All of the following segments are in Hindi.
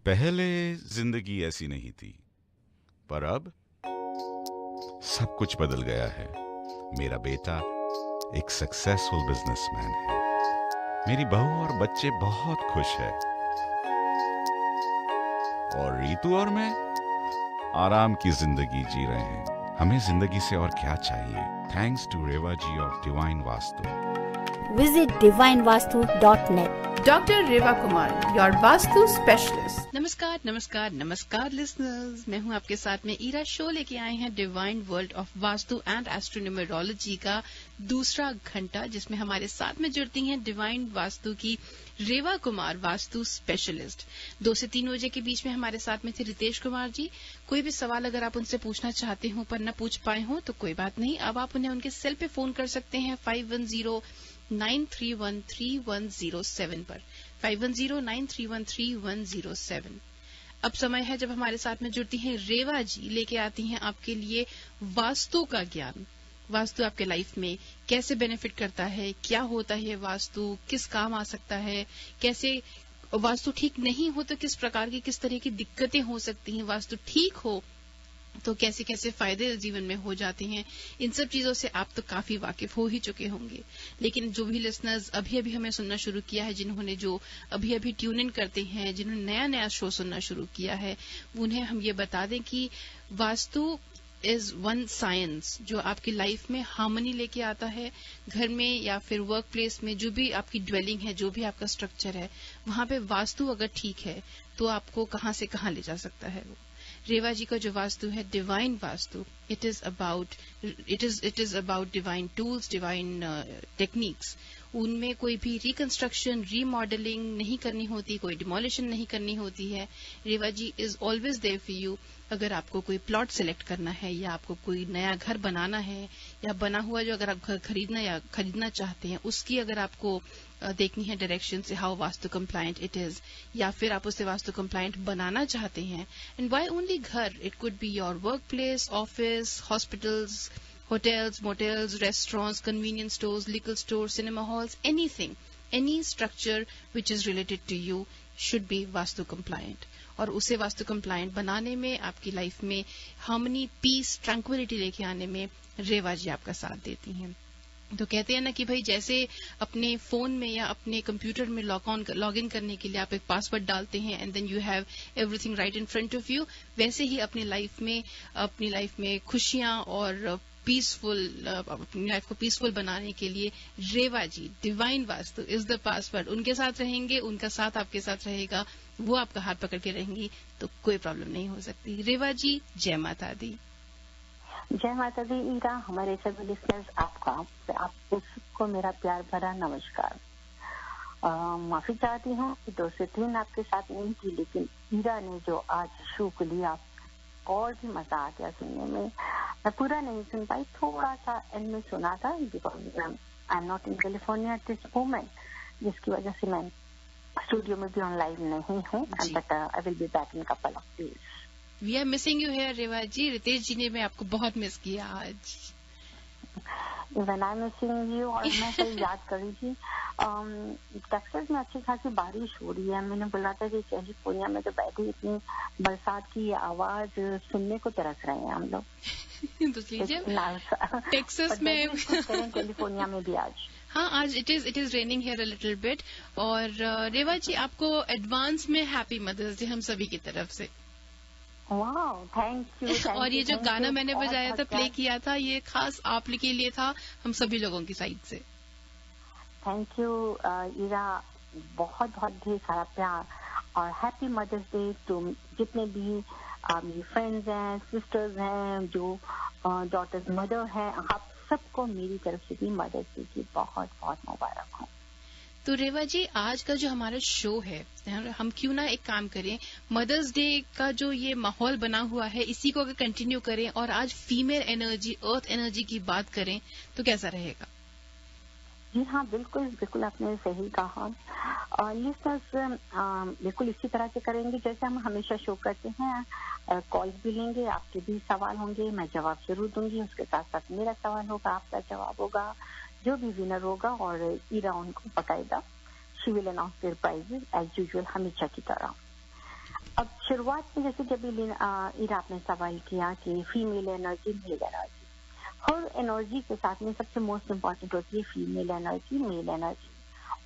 पहले जिंदगी ऐसी नहीं थी, पर अब सब कुछ बदल गया है। मेरा बेटा एक सक्सेसफुल बिजनेसमैन है। मेरी बहू और बच्चे बहुत खुश है। और रीतू और मैं आराम की जिंदगी जी रहे हैं। हमें जिंदगी से और क्या चाहिए? Thanks to Reva ji of Divine Vastu. Visit divinevastu.net. Dr. Reva Kumar, your Vastu specialist. नमस्कार नमस्कार नमस्कार लिसनर्स, मैं हूं आपके साथ में ईरा। शो लेके आए हैं divine world of Vastu and astronumerology का दूसरा घंटा, जिसमें हमारे साथ में जुड़ती हैं डिवाइन वास्तु की रेवा कुमार, वास्तु स्पेशलिस्ट। 2 से 3 बजे के बीच में हमारे साथ में थे रितेश कुमार जी। कोई भी सवाल अगर आप उनसे पूछना चाहते हो पर न पूछ पाए हो तो कोई बात नहीं, अब आप उन्हें उनके सेल पे फोन कर सकते हैं 5109313107 पर 5109313107। अब समय है जब हमारे साथ में जुड़ती हैं रेवा जी, लेके आती हैं आपके लिए वास्तु का ज्ञान। वास्तु आपके लाइफ में कैसे बेनिफिट करता है, क्या होता है वास्तु, किस काम आ सकता है, कैसे वास्तु ठीक नहीं हो तो किस प्रकार की किस तरह की दिक्कतें हो सकती हैं, वास्तु ठीक हो तो कैसे कैसे फायदे जीवन में हो जाते हैं। इन सब चीजों से आप तो काफी वाकिफ हो ही चुके होंगे, लेकिन जो भी लिसनर्स अभी अभी हमें सुनना शुरू किया है, जिन्होंने जो अभी अभी ट्यून इन करते हैं, जिन्होंने नया नया शो सुनना शुरू किया है, उन्हें हम ये बता दें कि वास्तु इज वन साइंस जो आपकी लाइफ में हार्मनी लेके आता है। घर में या फिर वर्क प्लेस में जो भी आपकी ड्वेलिंग है, जो भी आपका स्ट्रक्चर है, वहां पे वास्तु अगर ठीक है तो आपको कहां से कहां ले जा सकता है। वो रेवा जी का जो वास्तु है divine vastu, it is about divine tools, divine techniques. उनमें कोई भी रिकंस्ट्रक्शन, रीमॉडलिंग नहीं करनी होती, कोई डिमोलिशन नहीं करनी होती है। Reva ji is always there for you. अगर आपको कोई प्लॉट सिलेक्ट करना है या आपको कोई नया घर बनाना है या बना हुआ जो अगर आप घर खरीदना चाहते हैं, उसकी अगर आपको देखनी है डायरेक्शन से how vastu compliant it is, या फिर आप उसे वास्तु कंप्लायंट बनाना चाहते हैं, एंड व्हाई ओनली घर, it could be your work place, office, hospitals, hotels, motels, restaurants, convenience stores, liquor stores, cinema halls, anything, any structure which is related to you should be vastu compliant. और उसे वास्तु कंप्लायंट बनाने में, आपकी लाइफ में हार्मनी, पीस, ट्रैंक्विलिटी लेके आने में रेवा जी आपका साथ देती हैं। तो कहते हैं ना कि भाई जैसे अपने फोन में या अपने कंप्यूटर में लॉग इन करने के लिए आप एक पासवर्ड डालते हैं and then you have everything right in front of you, वैसे ही अपनी लाइफ में खुशियां और अपनी लाइफ को पीसफुल बनाने के लिए Reva ji, divine Vastu is the password. उनके साथ रहेंगे, उनका साथ आपके साथ रहेगा, वो आपका हाथ पकड़ के रहेंगी तो कोई प्रॉब्लम नहीं हो सकती। रेवा जी, जय माता दी। जय माता दी ईरा, हमारे सभी लिसनर्स आपको सबको मेरा प्यार भरा नमस्कार। माफी चाहती हूँ कि 2 से 3 आपके साथ नहीं थी, लेकिन ईरा ने जो आज शो को लिया और भी मजा आ गया सुनने में। मैं पूरा नहीं सुन पाई, थोड़ा सा एंड में सुना था because I am not in California at this moment, जिसकी वजह से मैं स्टूडियो में भी ऑन लाइव नहीं हूँ, but I will be back in couple of days. We are missing you here Reva ji. Ritesh ji ने मैं आपको बहुत मिस किया आज। Even I missing you. और मैं कल याद कर रही थी, टेक्सास में अच्छी खासी बारिश हो रही है। मैंने बोला था कि कैलिफोर्निया में तो बैठे इतनी बरसात की आवाज सुनने को तरस रहे हैं हम लोग। तो टेक्सास में कैलिफोर्निया में भी आज, हाँ, आज it is raining here a little bit. और रेवा जी, आपको एडवांस में हैप्पी मदर्स डे हम सभी की तरफ से। Wow, thank you. और ये जो गाना मैंने बजाया था, प्ले किया था, ये खास आप के लिए था, हम सभी लोगों की साइड से। थैंक यू ईरा, बहुत बहुत ढेर सारा प्यार और हैप्पी मदर्स डे टू जितने भी मेरी फ्रेंड्स हैं, सिस्टर्स हैं, जो डॉटर्स मदर हैं, आप सबको मेरी तरफ से भी मदर्स डे की बहुत बहुत मुबारक हो। तो रेवा जी, आज का जो हमारा शो है, हम क्यों ना एक काम करें, मदर्स डे का जो ये माहौल बना हुआ है इसी को अगर कंटिन्यू करें और आज फीमेल एनर्जी, अर्थ एनर्जी की बात करें तो कैसा रहेगा? जी हाँ, बिल्कुल बिल्कुल आपने सही कहा। लिसनर्स बिल्कुल इसी तरह से करेंगे जैसे हम हमेशा शो करते हैं। कॉल्स भी लेंगे, आपके भी सवाल होंगे, मैं जवाब जरूर दूंगी, उसके साथ साथ मेरा सवाल होगा, आपका जवाब होगा। जो भी विनर होगा और ईरा उनको बताएगा, she will announce their prizes as usual, हमेशा की तरह। शुरुआत में जैसे जब ईरा आपने सवाल किया कि फीमेल एनर्जी, मेल एनर्जी, हर एनर्जी के साथ में सबसे मोस्ट इम्पॉर्टेंट होती है फीमेल एनर्जी, मेल एनर्जी।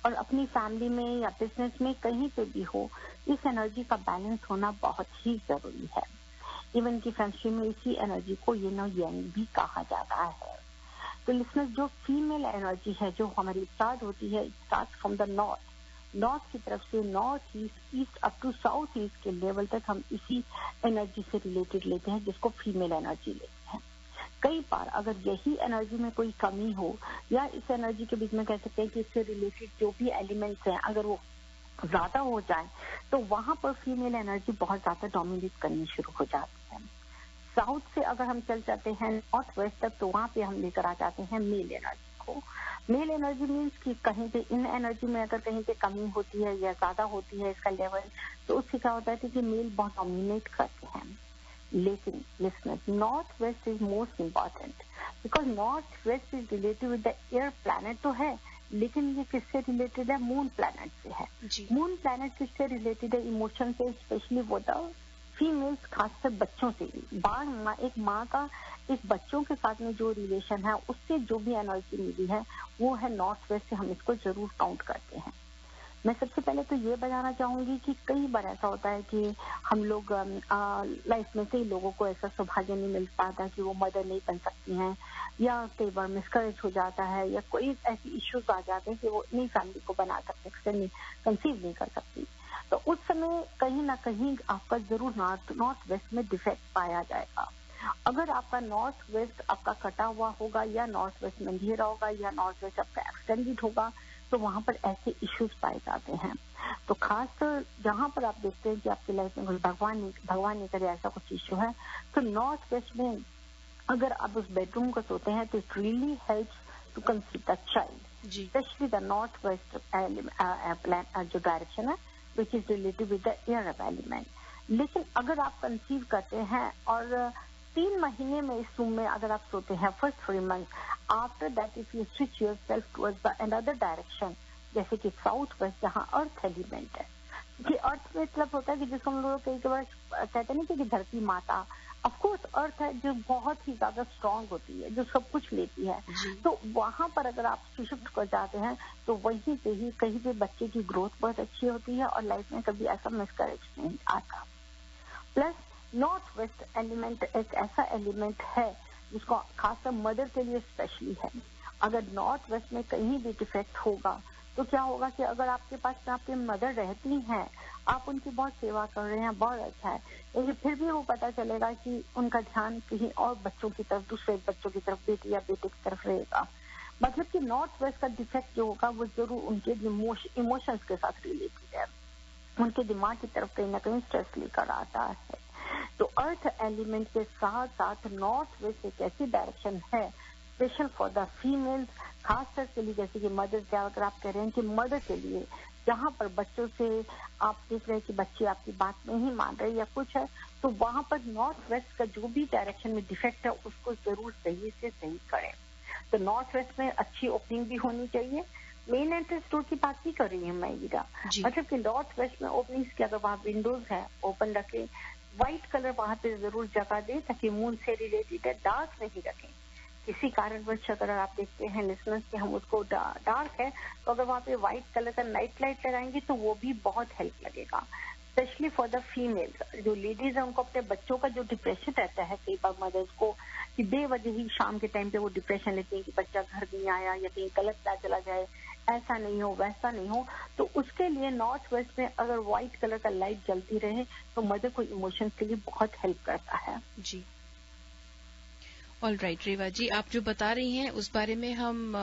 और अपनी फैमिली में या बिजनेस में कहीं पे भी हो, इस एनर्जी का बैलेंस होना बहुत ही जरूरी है। इवन की फ्रेंडशिप में इसी एनर्जी को यिन और यांग भी कहा जाता है। तो लिसनर्स, जो फीमेल एनर्जी है जो हमारी स्टार्ट होती है, स्टार्ट फ्रॉम द नॉर्थ की तरफ से north east, east up to south east के लेवल तक हम इसी एनर्जी से रिलेटेड लेते हैं, जिसको फीमेल एनर्जी लेते हैं। कई बार अगर यही एनर्जी में कोई कमी हो या इस एनर्जी के बीच में कह सकते हैं कि इससे रिलेटेड जो भी एलिमेंट्स हैं अगर वो ज्यादा हो जाए, तो वहां पर फीमेल एनर्जी बहुत ज्यादा डोमिनेट करनी शुरू हो जाती है। साउथ से अगर हम चल जाते हैं नॉर्थ वेस्ट तक, तो वहां पे हम लेकर आ जाते हैं मेल एनर्जी को। मेल एनर्जी मीन्स कि कहीं पे इन एनर्जी में अगर कहीं पे कमी होती है या ज्यादा होती है इसका लेवल, तो उससे क्या होता है कि मेल बहुत डोमिनेट करते हैं। लेकिन listeners, north west is most important because north west is related with the air planet तो है, लेकिन ये किससे रिलेटेड है? मून प्लैनेट से है। मून प्लैनेट किससे रिलेटेड है? इमोशन से, स्पेशली वो द फीमेल्स, खासकर बच्चों से। एक माँ का एक बच्चों के साथ में जो रिलेशन है, उससे जो भी एनर्जी मिली है वो है नॉर्थ वेस्ट से, हम इसको जरूर काउंट करते हैं। मैं सबसे पहले तो ये बताना चाहूंगी कि कई बार ऐसा होता है कि हम लोग लाइफ में कई लोगों को ऐसा सौभाग्य नहीं मिल पाता कि वो मदर नहीं बन सकती हैं, या कई बार मिसकरेज हो जाता है, या कोई ऐसी इश्यूज आ जाते हैं कि वो अपनी फैमिली को बना सकते, कंसीव नहीं कर सकती। तो उस समय कहीं ना कहीं आपका जरूर नॉर्थ वेस्ट में डिफेक्ट पाया जाएगा। अगर आपका नॉर्थ वेस्ट आपका कटा हुआ होगा, या नॉर्थ वेस्ट में अंधेरा होगा, या नॉर्थ वेस्ट आपका एक्सटेंडेड होगा, तो वहां पर ऐसे इश्यूज पाए जाते हैं। तो खासकर जहां पर आप देखते हैं कि आपकी लाइफ में कुछ भगवान नहीं करे ऐसा कुछ इश्यू है, तो नॉर्थ वेस्ट में अगर आप उस बेडरूम को सोते हैं, तो it really helps to conceive the child, specially the north west जो डायरेक्शन है which is related with the air element. लेकिन अगर आप कंसीव करते हैं और 3 महीने में इस रूम में अगर आप सोते हैं, first 3 month, after that if you switch your self towards the another direction, जैसे कि साउथ वेस्ट जहाँ अर्थ एलिमेंट है, कि अर्थ मतलब होता है कि जिसको हम लोग कई बार कहते हैं ना कि धरती माता, ऑफकोर्स अर्थ है जो बहुत ही ज्यादा स्ट्रांग होती है, जो सब कुछ लेती है। तो वहां पर अगर आप शिफ्ट कर जाते हैं, तो वहीं पे ही कहीं पे बच्चे की ग्रोथ बहुत अच्छी होती है और लाइफ में कभी ऐसा मिसकैरेज नहीं आता। प्लस नॉर्थ वेस्ट एलिमेंट एक ऐसा एलिमेंट है जिसको खासकर मदर के लिए स्पेशली है। अगर नॉर्थ वेस्ट में कहीं भी डिफेक्ट होगा, तो क्या होगा कि अगर आपके पास आपकी मदर रहती हैं, आप उनकी बहुत सेवा कर रहे हैं, बहुत अच्छा है, लेकिन फिर भी वो पता चलेगा कि उनका ध्यान कहीं और बच्चों की तरफ, दूसरे बच्चों की तरफ, बेटी या बेटे की तरफ रहेगा। मतलब कि नॉर्थ वेस्ट का डिफेक्ट जो होगा वो जरूर उनके इमोशंस के साथ रिलेटेड है, उनके दिमाग की तरफ कहीं ना कहीं स्ट्रेस लेकर आता है। तो अर्थ एलिमेंट के साथ साथ नॉर्थ वेस्ट एक ऐसी डायरेक्शन है स्पेशल फॉर द फीमेल्स, खासकर के लिए, जैसे कि मदर, क्या अगर आप कह रहे हैं कि मदर के लिए, जहाँ पर बच्चों से आप देख रहे हैं कि बच्चे आपकी बात नहीं मान रहे या कुछ है, तो वहां पर नॉर्थ वेस्ट का जो भी डायरेक्शन में डिफेक्ट है उसको जरूर सही से सही करें। तो नॉर्थ वेस्ट में अच्छी ओपनिंग भी होनी चाहिए। मेन एंट्रेंस डोर की बात नहीं कर रही हूँ मैं ईरा, मतलब कि नॉर्थ वेस्ट में ओपनिंग्स की अगर वहाँ विंडोज है ओपन रखें, व्हाइट कलर वहां पे जरूर जगह दें ताकि मून से रिलेटेड है, डार्क नहीं रखें। किसी कारणवश अगर आप देखते हैं लिसनर्स कि हम उसको डार्क है, तो अगर वहाँ पे व्हाइट कलर का नाइट लाइट लगाएंगे तो वो भी बहुत हेल्प लगेगा, स्पेशली फॉर द फीमेल्स। जो लेडीज है उनको अपने बच्चों का जो डिप्रेशन रहता है, कई बार मदर्स को कि बेवजह ही शाम के टाइम पे वो डिप्रेशन लेती है कि बच्चा घर नहीं आया या कहीं गलत ना चला जाए, ऐसा नहीं हो वैसा नहीं हो, तो उसके लिए नॉर्थ वेस्ट में अगर व्हाइट कलर का लाइट जलती रहे तो मदर को इमोशंस के लिए बहुत हेल्प करता है। जी, ऑल राइट रेवा जी, आप जो बता रही हैं उस बारे में हम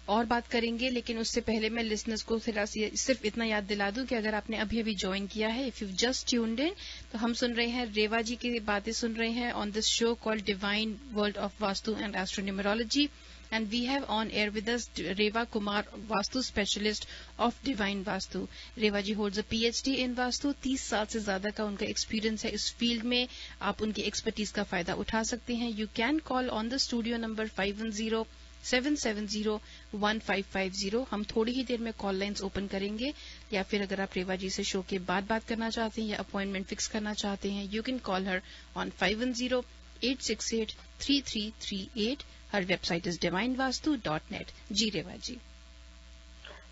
और बात करेंगे, लेकिन उससे पहले मैं लिसनर्स को सिर्फ इतना याद दिला दूं कि अगर आपने अभी अभी ज्वाइन किया है, if you just tuned in, तो हम सुन रहे हैं रेवा जी की बातें सुन रहे हैं on this show called divine world of Vastu and astronumerology, and we have on air with us Reva Kumar, Vastu Specialist of Divine Vastu. Reva ji holds a PhD in Vastu, 30 साल से ज्यादा का उनका एक्सपीरियंस है इस फील्ड में। आप उनकी एक्सपर्टीज का फायदा उठा सकते हैं। You can call on the studio number 510-770-1550। हम थोड़ी ही देर में कॉल लाइन्स ओपन करेंगे, या फिर अगर आप रेवा जी से शो के बाद बात करना चाहते हैं या अपॉइंटमेंट फिक्स करना चाहते हैं, you can call her on 5108683338. Her website is divinevastu.net. Ji Reva ji.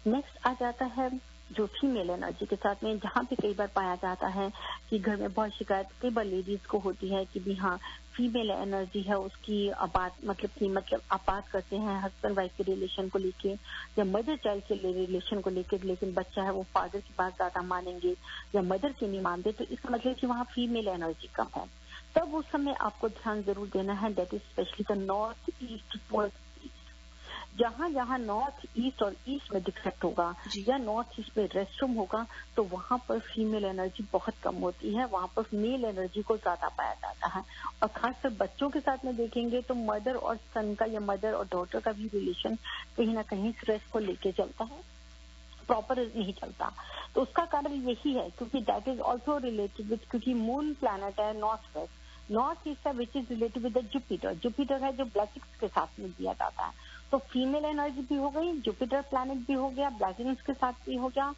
Next आ जाता है जो फीमेल एनर्जी के साथ में, जहाँ पे कई बार पाया जाता है कि घर में बहुत शिकायत कई बार लेडीज को होती है कि भी हाँ फीमेल एनर्जी है उसकी बात मतलब आप बात करते हैं हस्बैंड वाइफ के रिलेशन को लेके या मदर चाइल्ड के रिलेशन को लेके, लेकिन बच्चा है वो फादर की बात ज्यादा मानेंगे या मदर की नहीं मानते, तो इसका मतलब कि वहाँ फीमेल एनर्जी कम है। तब उस समय आपको ध्यान जरूर देना है, that is specially the north east towards east. जहाँ जहाँ नॉर्थ ईस्ट और ईस्ट में डिफेक्ट होगा या नॉर्थ ईस्ट में रेस्टरूम होगा तो वहाँ पर फीमेल एनर्जी बहुत कम होती है, वहाँ पर मेल एनर्जी को ज्यादा पाया जाता है। और खासकर बच्चों के साथ में देखेंगे तो मदर और सन का या मदर और डॉटर का भी रिलेशन कहीं ना कहीं स्ट्रेस को लेके चलता है, प्रॉपर नहीं चलता। तो उसका कारण यही है क्योंकि that is also related with, क्योंकि मून प्लैनेट है नॉर्थ वेस्ट, नॉर्थ ईस्ट है which is related with the Jupiter. Jupiter है जो ब्लेसिंग्स के साथ में दिया जाता है, तो फीमेल एनर्जी भी हो गई, जुपिटर प्लैनेट भी हो गया, ब्लेसिंग्स के साथ भी हो गया।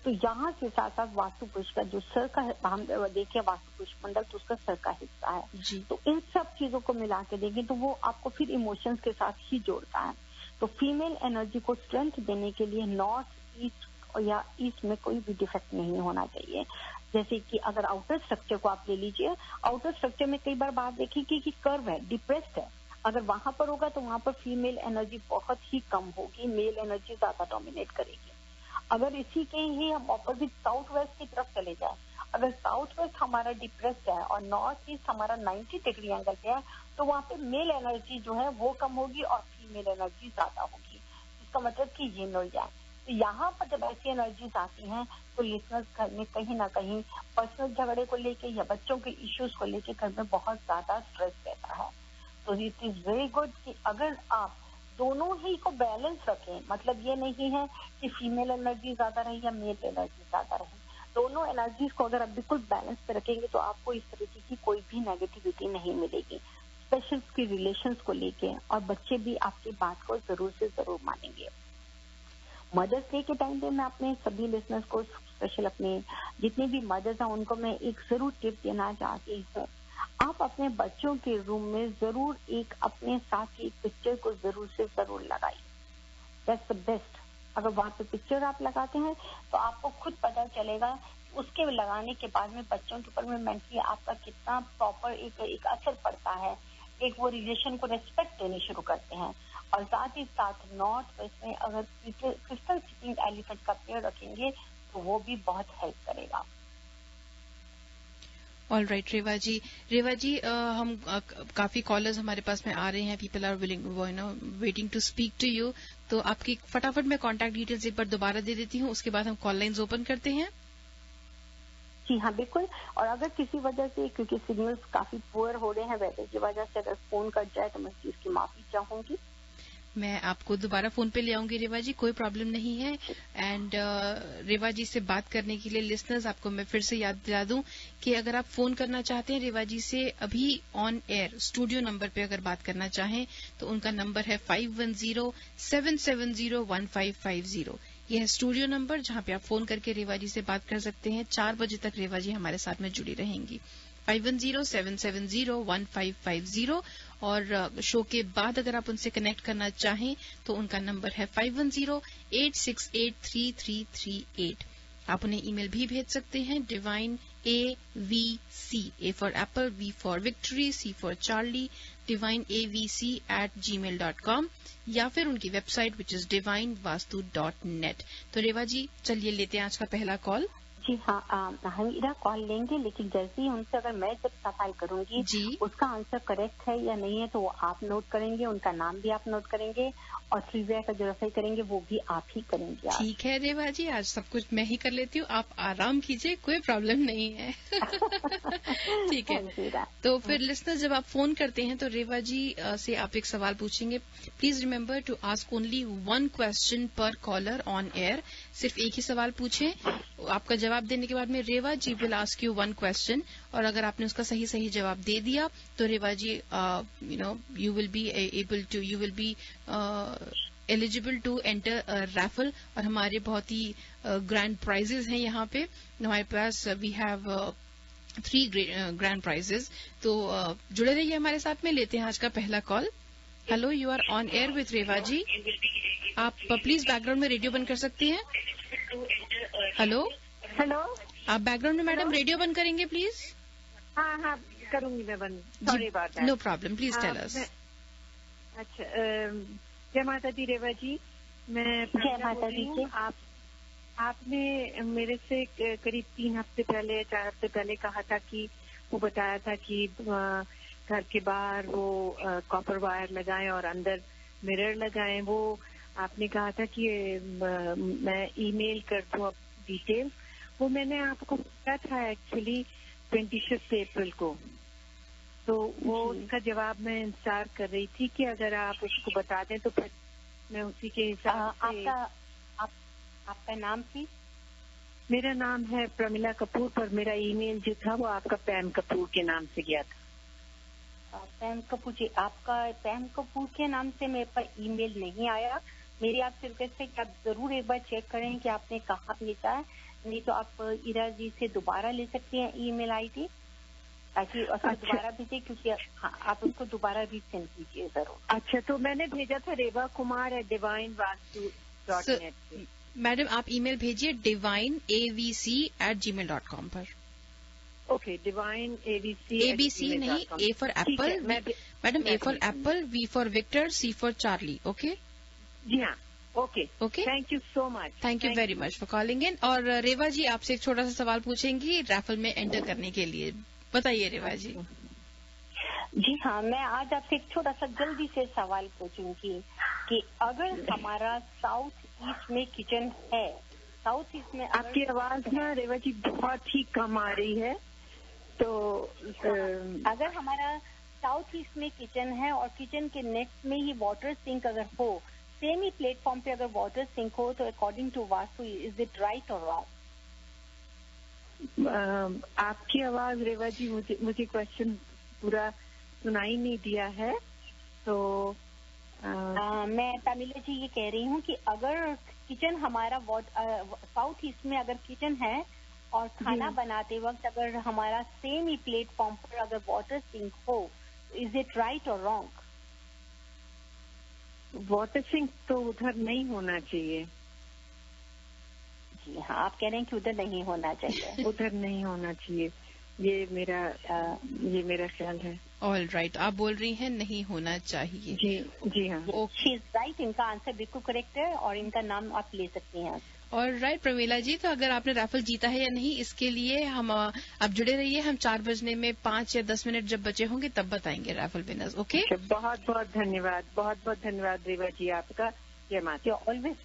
तो यहाँ के साथ साथ वास्तु पुरुष का जो सर का हम देखें वास्तु पुरुष मंडल तो उसका सर का हिस्सा है, तो इन सब चीजों को मिला के देखें तो वो आपको फिर इमोशंस के साथ ही जोड़ता है। तो फीमेल एनर्जी को स्ट्रेंथ देने के लिए नॉर्थ ईस्ट या ईस्ट में कोई भी डिफेक्ट नहीं होना चाहिए। जैसे कि अगर आउटर स्ट्रक्चर को आप ले लीजिए, आउटर स्ट्रक्चर में कई बार बात देखी कि कर्व है, डिप्रेस्ड है, अगर वहां पर होगा तो वहां पर फीमेल एनर्जी बहुत ही कम होगी, मेल एनर्जी ज्यादा डोमिनेट करेगी। अगर इसी के ही हम ऑपोजिट साउथ वेस्ट की तरफ चले जाए, अगर साउथ वेस्ट हमारा डिप्रेस्ड है और नॉर्थ ईस्ट हमारा 90 डिग्री एंगल पे है तो वहां पे मेल एनर्जी जो है वो कम होगी और फीमेल एनर्जी ज्यादा होगी। इसका मतलब कि ये मिल जाए। तो यहाँ पर जब ऐसी एनर्जीज आती हैं तो लिसनर्स घर में कहीं ना कहीं पर्सनल झगड़े को लेके या बच्चों के इश्यूज को लेके घर में बहुत ज्यादा स्ट्रेस रहता है। तो इट इज वेरी गुड कि अगर आप दोनों ही को बैलेंस रखें, मतलब ये नहीं है कि फीमेल एनर्जी ज्यादा रहे या मेल एनर्जी ज्यादा रहे, दोनों एनर्जीज को अगर आप बिल्कुल बैलेंस पे रखेंगे तो आपको इस तरीके की कोई भी नेगेटिविटी नहीं मिलेगी, स्पेशल की रिलेशंस को लेके, और बच्चे भी आपकी बात को जरूर से जरूर मानेंगे। मदर्स डे के टाइम पे मैं अपने सभी लिसनर्स को स्पेशल अपने जितने भी मदर्स हैं उनको मैं एक जरूर टिप देना चाहती हूँ, आप अपने बच्चों के रूम में जरूर एक अपने साथ की पिक्चर को जरूर से जरूर लगाइए, दैट्स द बेस्ट। अगर वहाँ पे पिक्चर आप लगाते हैं तो आपको खुद पता चलेगा उसके लगाने के बाद में बच्चों के ऊपर में मेंटली आपका कितना प्रॉपर एक असर पड़ता है, एक वो रिलेशन को रेस्पेक्ट देने शुरू करते हैं। और साथ ही साथ नॉर्थ वेस्ट में अगर क्रिस्टल सिटिंग एलिफेंट का पेड़ रखेंगे तो वो भी बहुत हेल्प करेगा। ऑल राइट रेवा जी, हम काफी कॉलर्स हमारे पास में आ रहे हैं, people are willing waiting to speak to you, तो आपकी फटाफट मैं कॉन्टैक्ट डिटेल्स एक बार दोबारा दे देती हूँ, उसके बाद हम कॉल लाइन्स ओपन करते हैं। जी हाँ बिल्कुल, और अगर किसी वजह से क्योंकि सिग्नल्स काफी पुअर हो रहे हैं वेदर की वजह से अगर फोन कट जाए तो मैं इसकी माफी चाहूंगी। मैं आपको दोबारा फोन पे ले आऊंगी रेवा जी, कोई प्रॉब्लम नहीं है। एंड रेवा जी से बात करने के लिए लिसनर्स आपको मैं फिर से याद दिला दूं कि अगर आप फोन करना चाहते हैं रेवा जी से अभी ऑन एयर स्टूडियो नंबर पे अगर बात करना चाहें तो उनका नंबर है 5107701550। यह है स्टूडियो नंबर जहां पे आप फोन करके रेवा जी से बात कर सकते हैं। 4 बजे तक रेवा जी हमारे साथ में जुड़ी रहेंगी। 5107701550 और शो के बाद अगर आप उनसे कनेक्ट करना चाहें तो उनका नंबर है 5108683338। आप उन्हें ईमेल भी भेज सकते हैं divineavc, A for apple, V for victory, C for Charlie, divineavc@gmail.com या फिर उनकी वेबसाइट विच इज divinevastu.net। तो रेवा जी चलिए लेते हैं आज का पहला कॉल। जी हाँ, हम इधर कॉल लेंगे, लेकिन जैसे ही उनसे अगर मैं जब सवाल करूंगी उसका आंसर करेक्ट है या नहीं है तो वो आप नोट करेंगे, उनका नाम भी आप नोट करेंगे और ट्रिविया का जो रफाई करेंगे वो भी आप ही करेंगे। ठीक है रेवा जी, आज सब कुछ मैं ही कर लेती हूँ, आप आराम कीजिए, कोई प्रॉब्लम नहीं है। ठीक है, तो फिर लिसनर जब आप फोन करते हैं तो रेवा जी से आप एक सवाल पूछेंगे। Please remember to ask only 1 question per caller on air. सिर्फ एक ही सवाल पूछें, आपका जवाब देने के बाद में Reva ji will ask you 1 question, और अगर आपने उसका सही जवाब दे दिया तो Reva ji you will be eligible to enter raffle और हमारे बहुत ही ग्रैंड प्राइजेस हैं यहाँ पे। हमारे पास वी हैव 3 ग्रैंड प्राइजेस। तो जुड़े रहिए हमारे साथ में। लेते हैं आज का पहला call. Hello, you are on air with Reva ji. आप प्लीज बैकग्राउंड में रेडियो बंद कर सकती हैं। हेलो हेलो, आप बैकग्राउंड में मैडम रेडियो बंद करेंगे प्लीज। हाँ हाँ करूंगी मैं बंद। सॉरी बात है। No problem, please tell us. अच्छा, जय माता दी रेवा जी। मैं जय माता दी जी। आपने मेरे से करीब 3 हफ्ते पहले 4 हफ्ते पहले कहा था कि वो बताया था कि घर के बाहर वो कॉपर वायर लगाएं और अंदर मिरर लगाएं। वो आपने कहा था कि मैं ईमेल कर दूं डिटेल। वो मैंने आपको बताया था एक्चुअली 25 अप्रैल को। तो वो उसका जवाब मैं इंतजार कर रही थी कि अगर आप उसको बता दें तो फिर मैं उसी के हिसाब से। आपका नाम प्लीज? मेरा नाम है प्रमिला कपूर, पर मेरा ईमेल जो था वो आपका पैम कपूर के नाम से गया था। पैम कपूर जी, आपका पैम कपूर के नाम से मेरे पर ईमेल नहीं आया। मेरी आपसे रिक्वेस्ट है कि आप जरूर एक बार चेक करें कि आपने कहाँ भेजा है। नहीं तो आप ईरा जी से दोबारा ले सकते हैं ईमेल आईडी, ताकि उसको दोबारा भेजिए, क्योंकि हाँ, आप उसको दोबारा रीसेंड कीजिए जरूर। अच्छा, तो मैंने भेजा था revakumar@divinevastu.net। मैडम आप ईमेल भेजिए divineavc@gmail.com पर। ओके, डिवाइन ABC नहीं, A for apple madam, A for apple, V for victor, C for charlie. Okay ji हाँ, okay okay, thank you so much. Thank you very much for calling in. और रेवा जी आपसे एक छोटा सा सवाल पूछेंगी रैफल में एंटर करने के लिए। बताइए रेवा जी। जी हाँ, मैं आज आपसे एक छोटा सा जल्दी से सवाल पूछूंगी कि अगर हमारा साउथ ईस्ट में किचन है, साउथ ईस्ट में आपकी आवाज ना रेवा जी बहुत ही कम आ रही है। तो अगर हमारा साउथ ईस्ट में किचन है और किचन के नेक्स्ट में ही वाटर सिंक अगर हो, सेम ही प्लेटफॉर्म पे अगर वाटर सिंक हो, तो according to Vastu is it right और रॉन्ग? आपकी आवाज रेवा जी मुझे क्वेश्चन पूरा सुनाई नहीं दिया है। तो मैं तमिला जी ये कह रही हूँ कि अगर किचन हमारा साउथ ईस्ट में अगर किचन है और खाना बनाते वक्त अगर हमारा सेम ही प्लेटफॉर्म पर अगर वाटर सिंक हो, इज इट राइट और रॉन्ग? वाटर सिंक तो उधर नहीं होना चाहिए। जी हाँ, आप कह रहे हैं कि उधर नहीं होना चाहिए। उधर नहीं होना चाहिए, ये मेरा ख्याल है। ऑल राइट, आप बोल रही हैं नहीं होना चाहिए। जी हाँ, शी इज राइट। इनका आंसर बिल्कुल करेक्ट है और इनका नाम आप ले सकती हैं। और राइट प्रमीला जी, तो अगर आपने राफल जीता है या नहीं, इसके लिए हम आप जुड़े रहिए। हम 4 बजने में 5 या 10 मिनट जब बचे होंगे तब बताएंगे राफल विनर्स। ओके, बहुत बहुत धन्यवाद, बहुत बहुत धन्यवाद रेवा जी आपका। जय माता। ऑलवेज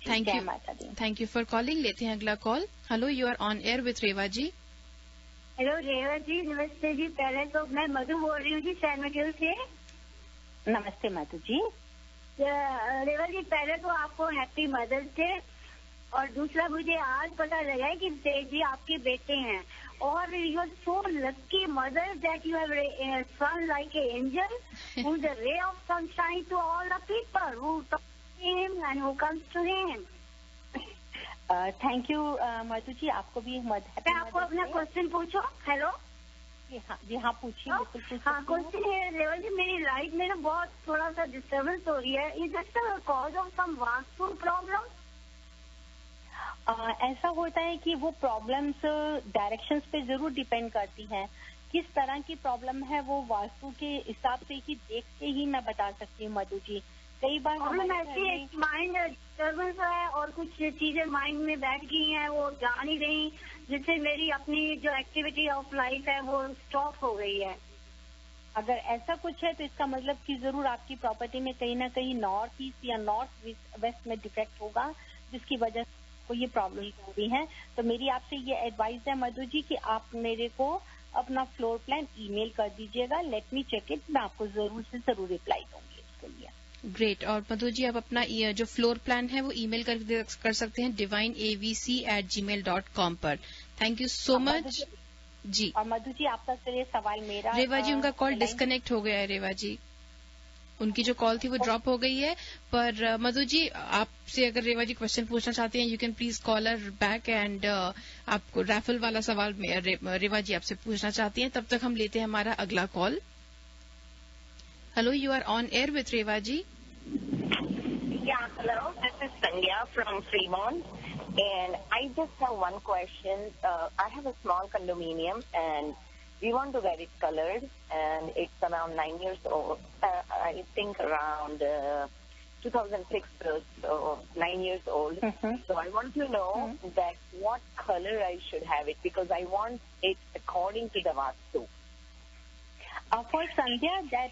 थैंक जय यू, माता दी। Thank you for calling. लेते हैं अगला call. Hello, you are on air with Reva ji. Hello Reva ji, नमस्ते जी। पहले तो मैं मधु बोल रही हूँ जी, सैनमगिल से। नमस्ते मधु जी। रेवा जी, पहले तो आपको हैप्पी मदर्स डे। और दूसरा, मुझे आज पता लगा है कि तेज जी आपके बेटे हैं और you are so lucky mother that you have son like a angel who is a ray of sunshine to all the people who talk to him and who comes to him. Thank you Madhu ji, आपको भी मैं आपको अपना क्वेश्चन पूछो। हेलो, जी हाँ पूछिए। हाँ, क्वेश्चन है रेवा जी, मेरी लाइफ में ना बहुत थोड़ा सा डिस्टर्बेंस हो रही है। Is that the cause of some Vastu problem? ऐसा होता है कि वो प्रॉब्लम्स डायरेक्शंस पे जरूर डिपेंड करती हैं। किस तरह की प्रॉब्लम है वो वास्तु के हिसाब से ही देख के ही मैं बता सकती हूँ मधु जी। कई बार ऐसी माइंड डिस्टर्बेंस है और कुछ चीजें माइंड में बैठ गई हैं, वो जा नहीं रही, जिससे मेरी अपनी जो एक्टिविटी ऑफ लाइफ है वो स्टॉप हो गई है। अगर ऐसा कुछ है तो इसका मतलब कि जरूर आपकी प्रॉपर्टी में कहीं ना कहीं नॉर्थ ईस्ट या नॉर्थ वेस्ट में डिफेक्ट होगा, जिसकी वजह से को ये प्रॉब्लम हो रही है। तो मेरी आपसे ये एडवाइस है मधु जी कि आप मेरे को अपना फ्लोर प्लान ईमेल कर दीजिएगा। लेट मी चेक इट, मैं आपको जरूर से जरूर रिप्लाई दूंगी इसके लिए। ग्रेट। और मधु जी, आप अपना जो फ्लोर प्लान है वो ईमेल कर सकते हैं divineavc@gmail.com पर। थैंक यू सो मच जी। और मधु जी, आपका ये सवाल मेरा रेवा जी, उनका कॉल डिस्कनेक्ट हो गया है रेवा जी। उनकी जो कॉल थी वो ड्रॉप हो गई है। पर मधु जी, आपसे अगर रेवा जी क्वेश्चन पूछना चाहते हैं, you can please call uh back and आपको रैफल वाला सवाल रेवा जी आपसे पूछना चाहती हैं। तब तक हम लेते हैं हमारा अगला call. Hello, you are on air with Reva ji. Yeah, hello. This is Sandhya from Fremont, and I just have one question. I have a small condominium, and we want to get it colored, and it's around 9 years old. I think around 2006 built, so 9 years old. Mm-hmm. So I want to know that what color I should have it, because I want it according to the Vastu. For Sandhya,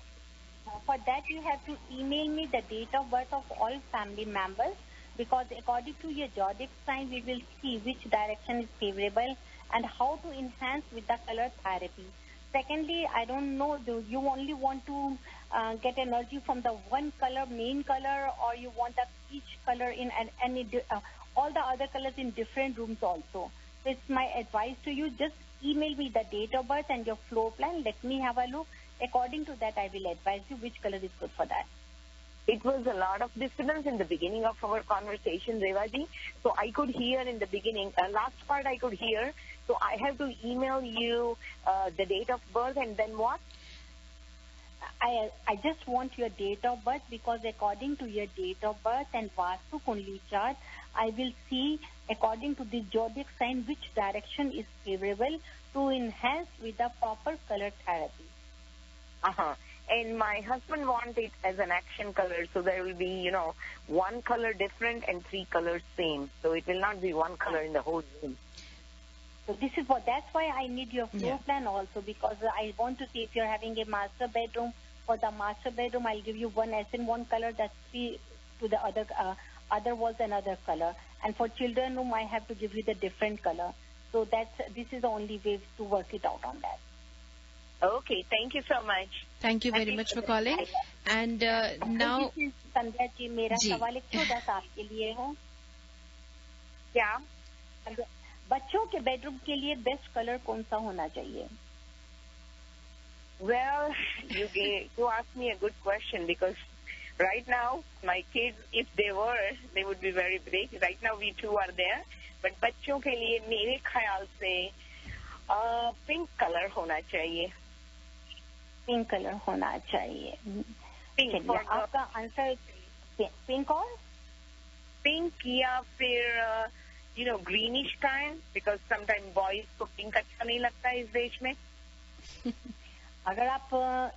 for that you have to email me the date of birth of all family members, because according to your zodiac sign we will see which direction is favorable and how to enhance with the color therapy. Secondly, I don't know, do you only want to get energy from the one color, main color, or you want that each color in any all the other colors in different rooms also? So it's my advice to you, just email me the date of birth and your floor plan. Let me have a look. According to that, I will advise you which color is good for that. It was a lot of disturbance in the beginning of our conversation, Revaji. So I could hear in the beginning, last part I could hear. So I have to email you the date of birth and then what? I just want your date of birth, because according to your date of birth and Vastu Kundli chart, I will see according to the zodiac sign which direction is favorable to enhance with the proper color therapy. Uh-huh. And my husband wants it as an action color, so there will be, one color different and 3 colors same. So it will not be one color in the whole room. So that's why I need your floor plan also, because I want to see if you're having a master bedroom. For the master bedroom, I'll give you one SN1 color, that's 3 to the other walls another color. And for children room, I have to give you the different color. So this is the only way to work it out on that. Okay, thank you so much. Thank you very much for calling. And now, This is Sandhya जी, मेरा सवाल एक छोटा सा आपके लिए है। क्या? बच्चों के बेडरूम के लिए बेस्ट कलर कौन सा होना चाहिए? Well, you asked me a good question, because right now my kids, if they would be very big. Right now we two are there, but बच्चों के लिए मेरे ख्याल से पिंक कलर होना चाहिए। पिंक कलर होना चाहिए। पिंक, आपका आंसर पिंक और पिंक या फिर greenish kind, because sometime boys को पिंक अच्छा नहीं लगता है इस देश में। अगर आप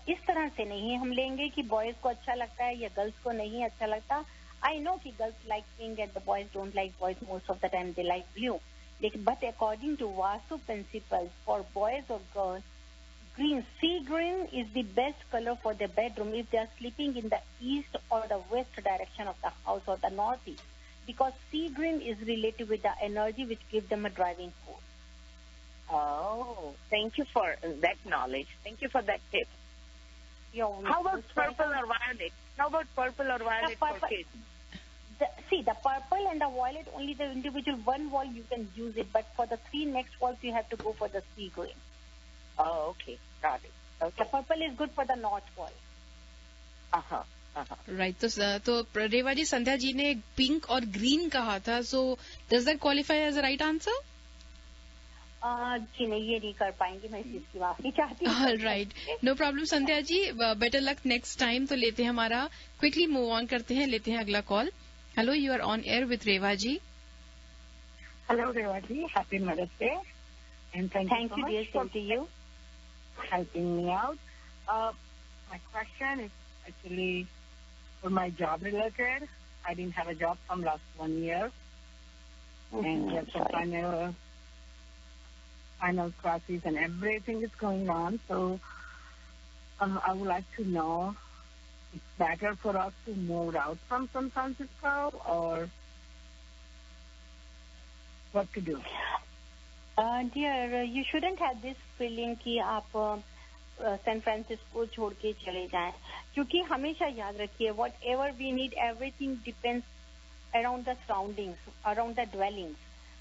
इस तरह से नहीं हम लेंगे कि बॉयज को अच्छा लगता है या गर्ल्स को नहीं अच्छा लगता, आई नो कि girls like pink and the boys don't like boys, most of the time they like blue, लेकिन but according to Vastu principles for boys और girls, green, sea green is the best color for the bedroom if they are sleeping in the east or the west direction of the house or the northeast, because sea green is related with the energy which gives them a driving force. Oh, thank you for that knowledge. Thank you for that tip. How about purple or violet? How about purple or violet for kids? The purple and the violet, only the individual one wall you can use it, but for the 3 next walls you have to go for the sea green. Oh, okay. Got it. Okay. The purple is good for the north wall. Right. तो रेवा जी, संध्या जी ने पिंक और ग्रीन कहा था, so does that qualify as a right answer? जी नहीं, ये नहीं कर पाएंगे, मैं इस चीज की माफी चाहती हूँ। All right. No problem, Sandhya ji. Better luck next time. तो लेते हैं हमारा quickly move on करते हैं, लेते हैं अगला call. Hello, you are on air with Reva ji. Hello, Reva ji. Happy Mother's Day. And thank you so much dear. Same to you. Helping me out. My question is actually for my job related. I didn't have a job from last 1 year. And get some final classes and everything is going on. So I would like to know, it's better for us to move out from San Francisco or what to do? Dear, you shouldn't have this feeling कि आप सैन फ्रांसिस्को छोड़ के चले जाएं, क्योंकि हमेशा याद रखिए, whatever we need, everything depends around the surroundings, around the dwellings,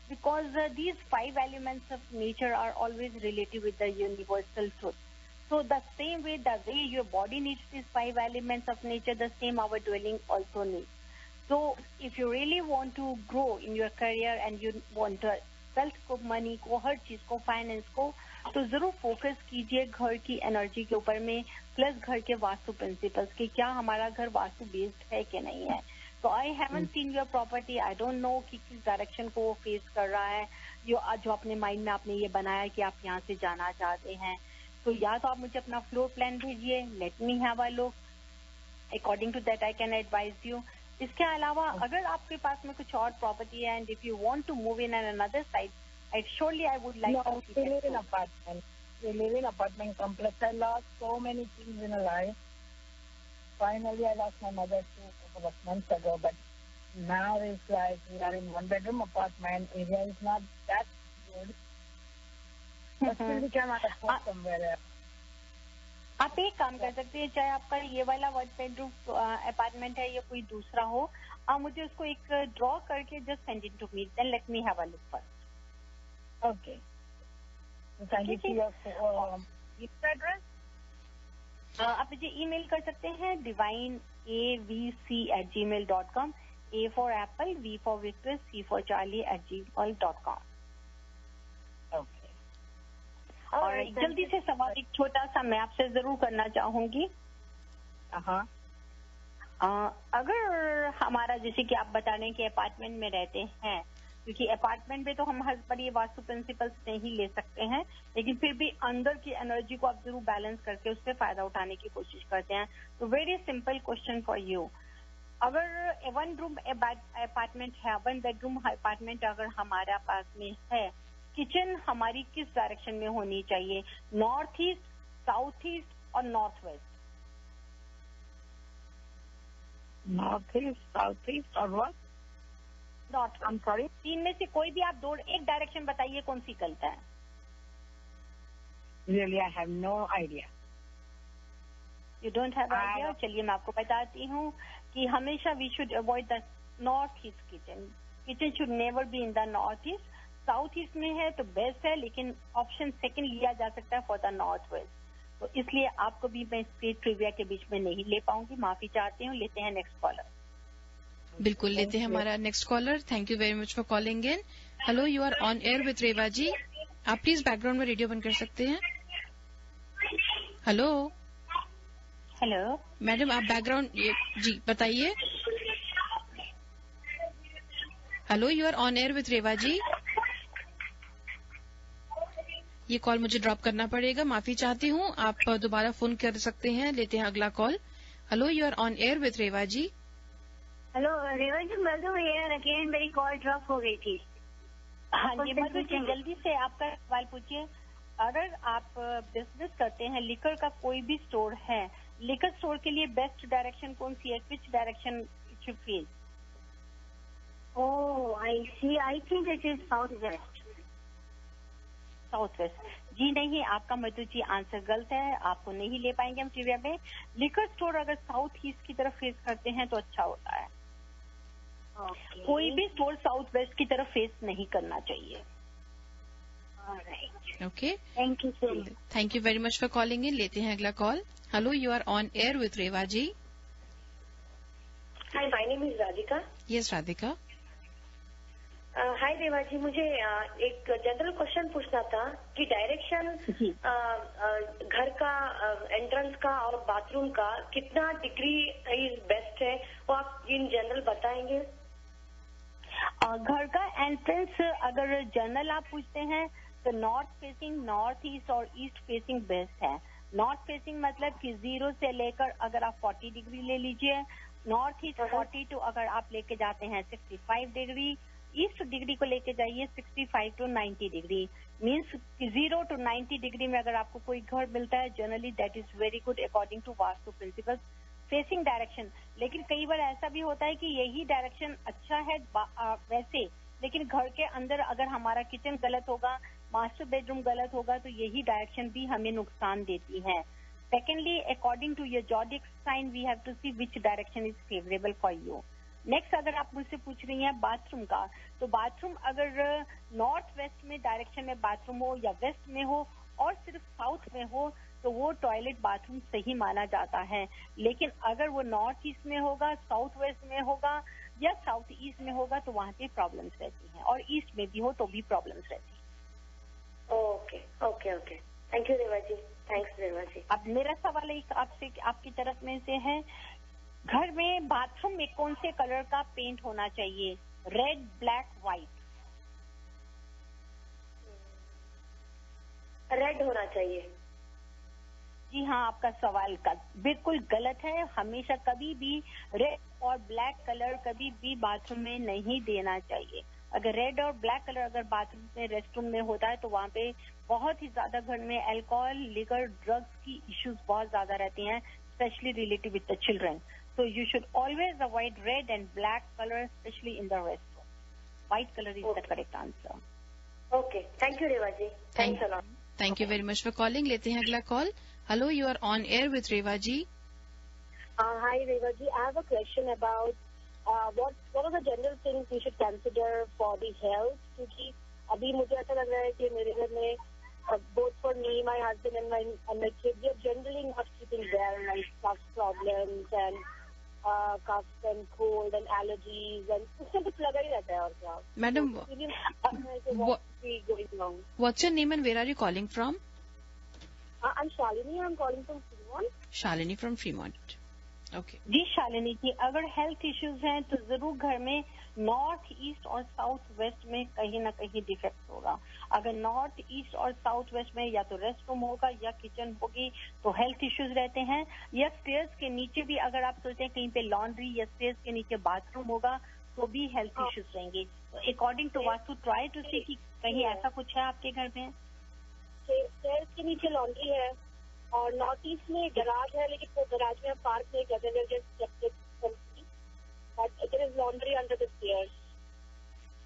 because these 5 elements of nature are always related with the universal truth. So the same way your body needs these 5 elements of nature, the same our dwelling also needs. So if you really want to grow in your career and you want wealth को, मनी को, हर चीज को, फाइनेंस को, तो जरूर फोकस कीजिए घर की एनर्जी के ऊपर में, प्लस घर के वास्तु प्रिंसिपल्स कि क्या हमारा घर वास्तु बेस्ड है कि नहीं है. तो I haven't seen your property, I don't know कि किस डायरेक्शन को वो फेस कर रहा है. जो अपने माइंड में आपने ये बनाया कि आप यहाँ से जाना चाहते हैं, तो या तो आप मुझे अपना फ्लोर प्लान भेजिए, let me have a look, according to that I can advise you. इसके अलावा अगर आपके पास में कुछ और प्रॉपर्टी है and if you want to move in an another side, I would like to we live in apartment. We live in apartment complex. I lost so many things in life. Finally, I lost my mother too a couple of months ago, but now it's like we are in one-bedroom apartment. Area is not that good. But still we can afford somewhere else. आप एक काम कर सकते हैं, चाहे आपका ये वाला 1 bedroom अपार्टमेंट है या कोई दूसरा हो, आप मुझे उसको एक ड्रॉ करके just send it to me, then let me have a look first. Okay. Can you see your email address? आप मुझे ईमेल कर सकते हैं divineavc@gmail.com, A for Apple, V for Victor, C for Charlie @gmail.com. Okay. और जल्दी से सवाल एक छोटा सा मैं आपसे जरूर करना चाहूंगी. अगर हमारा, जैसे कि आप बता रहे हैं कि अपार्टमेंट में रहते हैं, क्योंकि अपार्टमेंट में तो हम हर पर ये वास्तु प्रिंसिपल्स नहीं ले सकते हैं, लेकिन फिर भी अंदर की एनर्जी को आप जरूर बैलेंस करके उससे फायदा उठाने की कोशिश करते हैं. तो very simple question for you. अगर 1 रूम अपार्टमेंट है, 1 bedroom अपार्टमेंट अगर हमारे पास में है, किचन हमारी किस डायरेक्शन में होनी चाहिए? नॉर्थ ईस्ट, साउथ ईस्ट और north west? North east, south east और what? North. I am sorry, 3 में से कोई भी आप एक डायरेक्शन बताइए, कौन सी गलत है? Really, I have no idea. You don't have idea? चलिए मैं आपको बताती हूँ कि हमेशा we should avoid the north east kitchen. Kitchen should never be in the north east. South east में है तो बेस्ट है, लेकिन ऑप्शन सेकंड लिया जा सकता है फॉर द नॉर्थ वेस्ट. तो इसलिए आपको भी मैं स्टेट ट्रिविया के बीच में नहीं ले पाऊंगी, माफी चाहती हूँ. लेते हैं नेक्स्ट कॉलर. बिल्कुल लेते हैं हमारा next caller. Thank you very much for calling in. Hello, you are on air with Reva ji. आप प्लीज बैकग्राउंड में रेडियो बंद कर सकते हैं. हेलो. हेलो मैडम, आप बैकग्राउंड जी बताइए. Hello, you are on air with Reva ji. ये कॉल मुझे ड्रॉप करना पड़ेगा, माफी चाहती हूँ. आप दोबारा फोन कर सकते हैं. लेते हैं अगला call. Hello, you are on air with Reva ji. Hello Reva ji, Madhu here again. मेरी कॉल ड्रॉप हो गई थी. हाँ जी मधु जी, जल्दी से आपका सवाल पूछिए. अगर आप बिजनेस करते हैं, लिकर का कोई भी स्टोर है, लिकर स्टोर के लिए बेस्ट डायरेक्शन कौन सी है? Which direction it should face? Oh I see, I think it is south west. South west? जी नहीं, आपका मधु जी आंसर गलत है. आपको नहीं ले पाएंगे हम ट्रिविया में. लिकर स्टोर अगर साउथ ईस्ट की तरफ फेस करते हैं तो अच्छा होता है. कोई भी स्टोर साउथ वेस्ट की तरफ फेस नहीं करना चाहिए. Okay, thank you so much. Thank you very much for calling in. लेते हैं अगला call. Hello, you are on air with Reva ji. Hi, my name is Radhika. Yes Radhika. Hi Reva ji, मुझे एक जनरल क्वेश्चन पूछना था कि डायरेक्शन घर का एंट्रेंस का और बाथरूम का कितना डिग्री इज बेस्ट है, वो आप इन जनरल बताएंगे? घर का एंट्रेंस अगर जनरल आप पूछते हैं तो नॉर्थ फेसिंग, नॉर्थ ईस्ट और ईस्ट फेसिंग बेस्ट है. नॉर्थ फेसिंग मतलब कि 0 से लेकर अगर आप 40 डिग्री ले लीजिए, नॉर्थ ईस्ट 40 टू अगर आप लेके जाते हैं 65 डिग्री, ईस्ट डिग्री को लेके जाइए 65 to 90 degree. Means 0 to 90 degree में अगर आपको कोई घर मिलता है, generally that is very good according to Vastu principles facing direction. लेकिन कई बार ऐसा भी होता है कि यही डायरेक्शन अच्छा है वैसे, लेकिन घर के अंदर अगर हमारा किचन गलत होगा, मास्टर बेडरूम गलत होगा, तो यही डायरेक्शन भी हमें नुकसान देती है. Secondly, according to your zodiac sign we have to see which direction is favourable for you. Next, अगर आप मुझसे पूछ रही हैं बाथरूम का, तो बाथरूम अगर नॉर्थ वेस्ट में डायरेक्शन में बाथरूम हो या वेस्ट में हो, और सिर्फ साउथ में हो तो वो टॉयलेट बाथरूम सही माना जाता है। लेकिन अगर वो नॉर्थ ईस्ट में होगा, साउथ वेस्ट में होगा या साउथ ईस्ट में होगा तो वहाँ पे प्रॉब्लम्स रहती हैं, और ईस्ट में भी हो तो भी प्रॉब्लम्स रहती हैं। Okay okay okay, thank you Reva ji, thanks Reva ji. अब मेरा सवाल एक आपसे, आपकी तरफ में से है, घर में बाथरूम में कौन से कलर का पेंट होना चाहिए, रेड, ब्लैक, व्हाइट? रेड होना चाहिए। जी हाँ, आपका सवाल का बिल्कुल गलत है। हमेशा कभी भी रेड और ब्लैक कलर कभी भी बाथरूम में नहीं देना चाहिए। अगर रेड और ब्लैक कलर अगर बाथरूम में, रेस्टरूम में होता है तो वहाँ पे बहुत ही ज्यादा घर में अल्कोहल, लिकर, ड्रग्स की इश्यूज बहुत ज्यादा रहती हैं, specially related with the children. So you should always avoid red and black color, especially in the restroom. White color is the correct answer. Okay, thank you Reva ji, thanks a lot. Thank you very much for calling. लेते हैं अगला call. Hello, you are on air with Reva ji. Hi Reva ji, I have a question about what are the general things we should consider for the health, क्योंकि अभी मुझे ऐसा लग रहा है कि मेरे घर में both for me, my husband and my kids, we are generally not keeping well, like cough problems and cough and cold and allergies, and उससे कुछ लगा ही रहता है। और क्या madam, what's your name and where are you calling from? I'm Shalini, I'm calling from Fremont. Shalini from Fremont. Okay. जी शालिनी जी, अगर हेल्थ इश्यूज हैं तो जरूर घर में नॉर्थ ईस्ट और साउथ वेस्ट में कहीं ना कहीं डिफेक्ट होगा। अगर नॉर्थ ईस्ट और साउथ वेस्ट में या तो रेस्ट रूम होगा या किचन होगी तो हेल्थ इश्यूज रहते हैं, या स्टेयर्स के नीचे भी अगर आप सोचें कहीं पे लॉन्ड्री या स्टेयर्स के नीचे बाथरूम होगा तो भी हेल्थ इश्यूज रहेंगे। तो according to Vastu try to see कि कहीं ऐसा कुछ है आपके घर में। स्टेयर्स के नीचे लॉन्ड्री है और नॉर्थ ईस्ट में गराज है, लेकिन वो गराज में पार्क नहीं करते, but there is laundry under the stairs.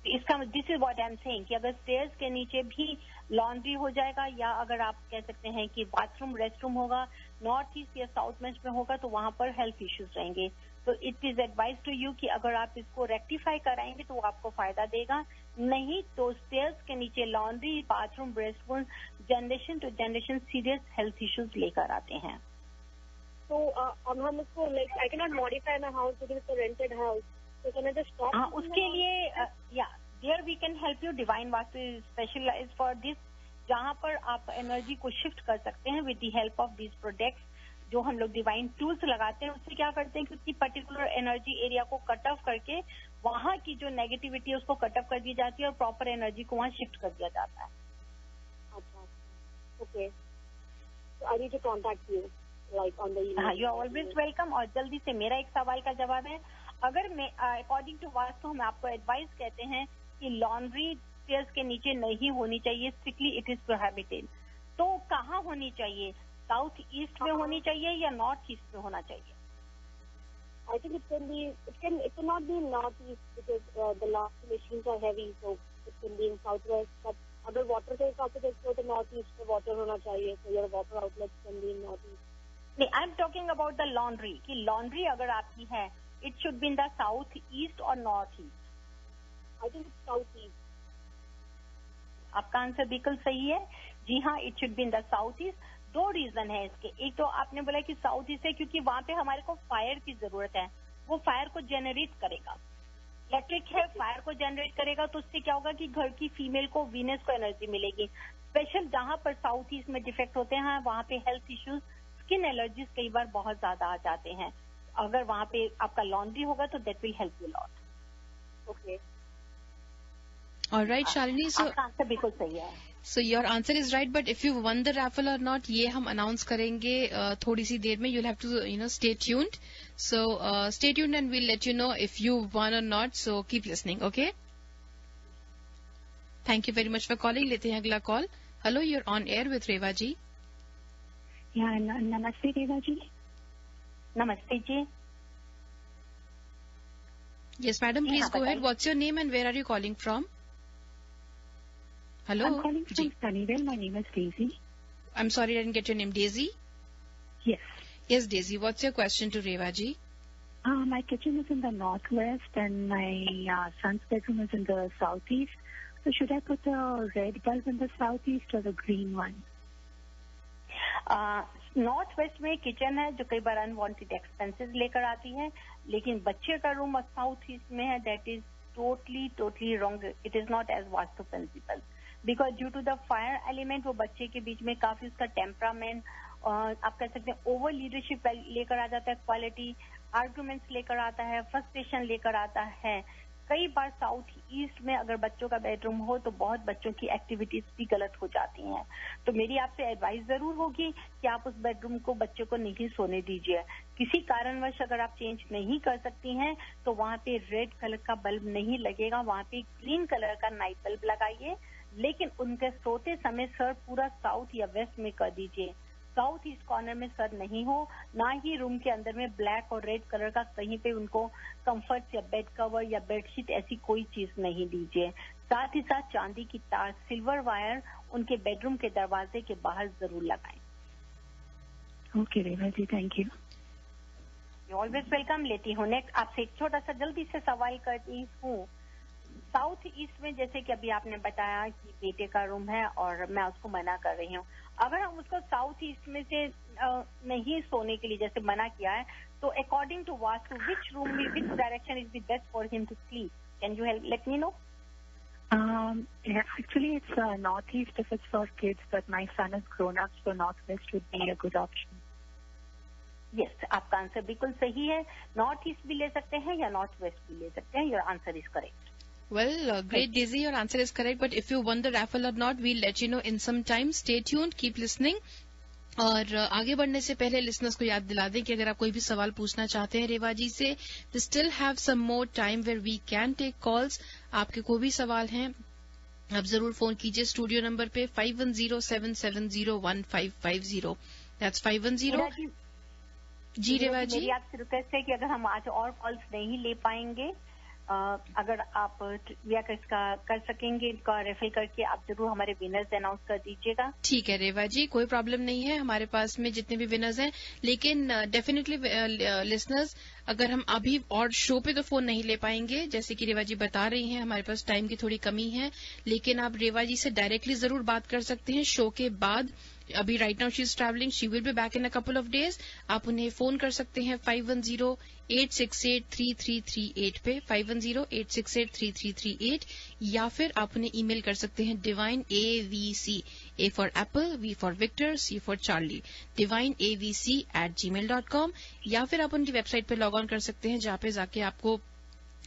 इसका this is what I am saying कि अगर स्टेयर्स के नीचे भी लॉन्ड्री हो जाएगा या अगर आप कह सकते हैं कि बाथरूम, रेस्टरूम होगा, नॉर्थ ईस्ट या साउथ वेस्ट में होगा तो वहां पर हेल्थ इश्यूज रहेंगे। तो it is advise to you कि अगर आप इसको रेक्टिफाई कराएंगे तो आपको फायदा देगा, नहीं तो स्टेयर्स के नीचे laundry, bathroom, restroom generation to generation serious health issues लेकर आते हैं। तो अब हम इसको like I can not modify my house because it's a rented house, so can I just stop? हाँ, उसके लिए या there we can help you. Divine Vastu specialise for this, जहाँ पर आप एनर्जी को शिफ्ट कर सकते हैं with the help of this products जो हम लोग डिवाइन टूल्स लगाते हैं। उससे क्या करते हैं कि उसकी पर्टिकुलर एनर्जी एरिया को कट ऑफ करके वहाँ की जो नेगेटिविटी है उसको कट ऑफ कर दी जाती है और प्रॉपर एनर्जी को वहाँ शिफ्ट कर दिया जाता है। अच्छा, okay, so I need to contact you like on the email. हाँ, यू आर ऑलवेज वेलकम। और जल्दी से मेरा एक सवाल का जवाब है, अगर मैं अकॉर्डिंग टू वास्तु हम आपको एडवाइस कहते हैं कि लॉन्ड्री स्टेयर्स के नीचे नहीं होनी चाहिए, स्ट्रिक्टली इट इज प्रोहिबिटेड, तो कहाँ होनी चाहिए? साउथ ईस्ट में होनी चाहिए या नॉर्थ ईस्ट में होना चाहिए? I think it cannot be in northeast because the loft machines are heavy, so it can be in southwest. But अगर वाटर के हिसाब से देखो तो नॉर्थ ईस्ट में वाटर होना चाहिए, so your water outlets can be in northeast. नहीं, I am talking about the laundry कि लॉन्ड्री अगर आपकी है it should be in the south east और north east. I think south east. आपका आंसर बिल्कुल सही है। जी हाँ, it should be in the south east. दो रीजन है इसके, एक तो आपने बोला कि साउथ ईस्ट है क्योंकि वहां पे हमारे को फायर की जरूरत है, वो फायर को जनरेट करेगा। इलेक्ट्रिक है, फायर को जनरेट करेगा, तो उससे क्या होगा कि घर की फीमेल को, वीनस को एनर्जी मिलेगी। स्पेशल जहां पर साउथ ईस्ट में डिफेक्ट होते हैं वहां पे हेल्थ इश्यूज, स्किन एलर्जीज कई बार बहुत ज्यादा आ जाते हैं। अगर वहां पे आपका लॉन्ड्री होगा तो that will help you lot. Okay, alright Shalini, so आपका आंसर बिल्कुल सही है। So your answer is right, but if you won the raffle or not, ये हम announce करेंगे थोड़ी सी देर में. You'll have to stay tuned. So stay tuned and we'll let you know if you won or not. So keep listening, okay? Thank you very much for calling. लेते हैं अगला call. Hello, you're on air with Reva ji. नमस्ते रेवा जी। नमस्ते जी। Yes, madam, please go ahead. What's your name and where are you calling from? Hello? I'm calling from Sunnyvale. My name is Daisy. I'm sorry, I didn't get your name. Daisy? Yes. Yes, Daisy. What's your question to Reva ji? My kitchen is in the northwest and my son's bedroom is in the southeast. So should I put the red bulb in the southeast or the green one? North west में किचन है जो कई बार अनवांटेड एक्सपेंसेस लेकर आती है, लेकिन बच्चे का रूम साउथ ईस्ट में है, that is totally wrong. It is not as Vastu principle because due to the fire element वो बच्चे के बीच में काफी उसका टेम्परामेंट, आप कह सकते हैं ओवर लीडरशिप लेकर आ जाता है, क्वालिटी आर्गुमेंट्स लेकर आता है, फ्रस्ट्रेशन लेकर आता है. कई बार साउथ ईस्ट में अगर बच्चों का बेडरूम हो तो बहुत बच्चों की एक्टिविटीज भी गलत हो जाती हैं. तो मेरी आपसे एडवाइस जरूर होगी कि आप उस बेडरूम को बच्चे को नहीं सोने दीजिए. किसी कारणवश अगर आप चेंज नहीं कर सकती हैं तो वहां पे रेड कलर का बल्ब नहीं लगेगा, वहां पे ग्रीन कलर का नाइट बल्ब लगाइए, लेकिन उनके सोते समय सर पूरा साउथ या वेस्ट में कर दीजिए. साउथ ईस्ट कॉर्नर में सर नहीं हो, ना ही रूम के अंदर में ब्लैक और रेड कलर का कहीं पे उनको कंफर्ट या बेड कवर या बेडशीट ऐसी कोई चीज नहीं दीजिए. साथ ही साथ चांदी की तार, सिल्वर वायर उनके बेडरूम के दरवाजे के बाहर जरूर लगाएं. Okay Reva ji, thank you. You always welcome. लेती हूँ नेक्स्ट आपसे एक छोटा सा जल्दी से सवाल करती हूँ. साउथ ईस्ट में जैसे कि अभी आपने बताया कि बेटे का रूम है और मैं उसको मना कर रही हूँ, अगर हम उसको साउथ ईस्ट में से नहीं सोने के लिए जैसे मना किया है तो according to Vastu which room में which direction is the best for him to sleep? Can you help let me know? Actually, it's northeast if it's for kids, but my son is grown up, so northwest would be a good option. Yes, आपका आंसर बिल्कुल सही है. नॉर्थ ईस्ट भी ले सकते हैं या नॉर्थ वेस्ट भी ले सकते हैं. Your answer is correct. Well, great, Daisy. Your answer is correct. But if you won the raffle or not, we'll let you know in some time. Stay tuned. Keep listening. और आगे बढ़ने से पहले लिसनर्स को याद दिला दें कि अगर आप कोई भी सवाल पूछना चाहते हैं रेवा जी से, we still have some more time where we can take calls. आपके कोई भी सवाल हैं आप जरूर फोन कीजिए स्टूडियो नंबर पे 5107701550. That's 510. जी रेवा जी, मेरी आपसे रिक्वेस्ट है कि अगर हम आज और कॉल्स नहीं ले पाएंगे, अगर आप या कर सकेंगे इनका रेफर करके आप जरूर हमारे विनर्स अनाउंस कर दीजिएगा. ठीक है रेवा जी, कोई प्रॉब्लम नहीं है. हमारे पास में जितने भी विनर्स हैं, लेकिन डेफिनेटली लिसनर्स अगर हम अभी और शो पे तो फोन नहीं ले पाएंगे, जैसे कि रेवा जी बता रही हैं हमारे पास टाइम की थोड़ी कमी है, लेकिन आप रेवा जी से डायरेक्टली जरूर बात कर सकते हैं शो के बाद. अभी right now she is travelling, she will be back in a couple of days. आप उन्हें फोन कर सकते हैं 5108683338 पे 5108683338, या फिर आप उन्हें ईमेल कर सकते हैं divine AVC, A for Apple, V for Victor, C for Charlie, divineavc@gmail.com, या फिर आप उनकी वेबसाइट पे लॉग ऑन कर सकते हैं जहाँ पे जाके आपको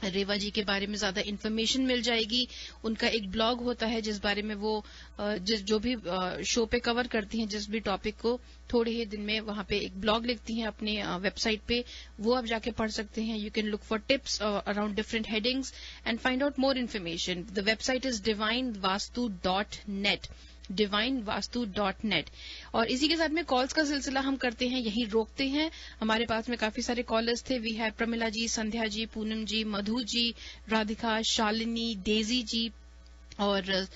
रेवा जी के बारे में ज्यादा इन्फॉर्मेशन मिल जाएगी. उनका एक ब्लॉग होता है जिस बारे में वो जो भी शो पे कवर करती हैं, जिस भी टॉपिक को थोड़े ही दिन में वहां पे एक ब्लॉग लिखती हैं अपने वेबसाइट पे, वो आप जाके पढ़ सकते हैं. You can look for tips around different headings and find out more information. The website is divinevastu.net, divinevastu.net. और इसी के साथ में कॉल्स का सिलसिला हम करते हैं, यही रोकते हैं. हमारे पास में काफी सारे कॉलर्स थे. We have Pramila ji, Sandhya ji, Poonam ji, Madhu ji, Radhika, Shalini, Daisy ji, और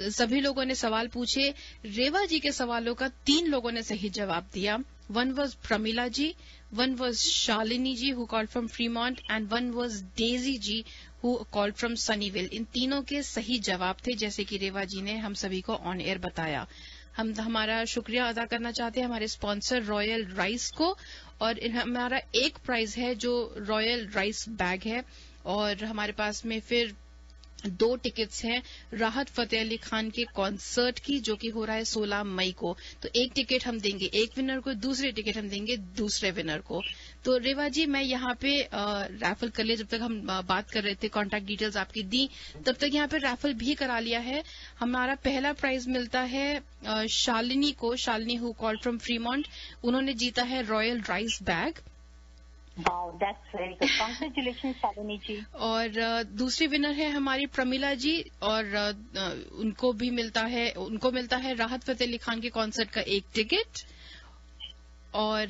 सभी लोगों ने सवाल पूछे. रेवा जी के सवालों का 3 लोगों ने सही जवाब दिया. One was Pramila ji, one was Shalini ji who called from Fremont, and one was Daisy ji who called from Sunnyvale. इन तीनों के सही जवाब थे, जैसे कि रेवा जी ने हम सभी को ऑन एयर बताया. हम हमारा शुक्रिया अदा करना चाहते हैं हमारे स्पॉन्सर रॉयल राइस को, और हमारा एक प्राइज है जो रॉयल राइस बैग है, और हमारे पास में फिर 2 टिकट्स हैं राहत फतेह अली खान के कॉन्सर्ट की, जो कि हो रहा है 16 मई को. तो एक टिकट हम देंगे एक विनर को, दूसरे टिकट हम देंगे दूसरे विनर को. तो रेवा जी, मैं यहाँ पे रैफल कर लिया. जब तक हम बात कर रहे थे, कॉन्टैक्ट डिटेल्स आपकी दी, तब तक यहाँ पे रैफल भी करा लिया है. हमारा पहला प्राइज मिलता है शालिनी को, Shalini who called from Fremont. उन्होंने जीता है royal rice bag. Wow, that's very good. Congratulations, Shalini ji. और दूसरी विनर है हमारी प्रमिला जी, और उनको मिलता है राहत फतेह अली खान के कॉन्सर्ट का एक टिकट. और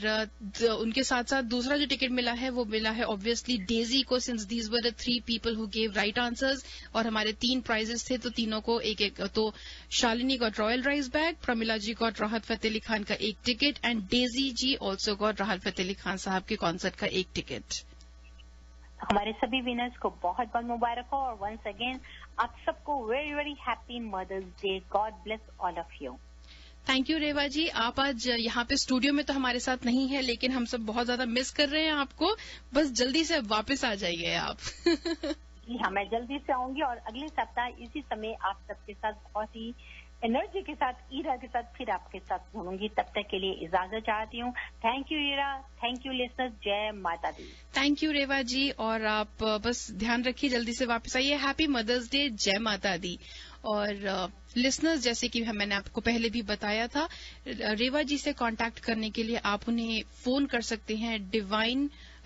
उनके साथ साथ दूसरा जो टिकट मिला है वो मिला है ऑब्वियसली डेजी को, since these were the 3 people who gave right answers. और हमारे 3 प्राइजेस थे, तो तीनों को एक एक. तो Shalini got royal rice bag, Pramila ji got Rahat Fateh Ali Khan का एक ticket, and Daisy ji also got Rahat Fateh Ali Khan साहब के कॉन्सर्ट का एक टिकट. हमारे सभी विनर्स को बहुत बहुत मुबारक हो, और वंस अगेन आप सबको very very happy mother's day. God bless all of you. Thank you Reva ji. आप आज यहाँ पे स्टूडियो में तो हमारे साथ नहीं है, लेकिन हम सब बहुत ज्यादा मिस कर रहे हैं आपको। बस जल्दी से वापस आ जाइए आप। जी हाँ, मैं जल्दी से आऊंगी और अगले सप्ताह इसी समय आप सबके साथ बहुत ही एनर्जी के साथ, ईरा के साथ फिर आपके साथ जुड़ूंगी। तब तक के लिए इजाजत चाहती हूँ। Thank you Ira, thank you listeners, जय माता दी। थैंक यू रेवा जी, और आप बस ध्यान रखिए, जल्दी से वापस आइए। हैप्पी मदर्स डे, जय माता दी। और लिसनर्स, जैसे कि मैंने आपको पहले भी बताया था, रेवा जी से कांटेक्ट करने के लिए आप उन्हें फोन कर सकते हैं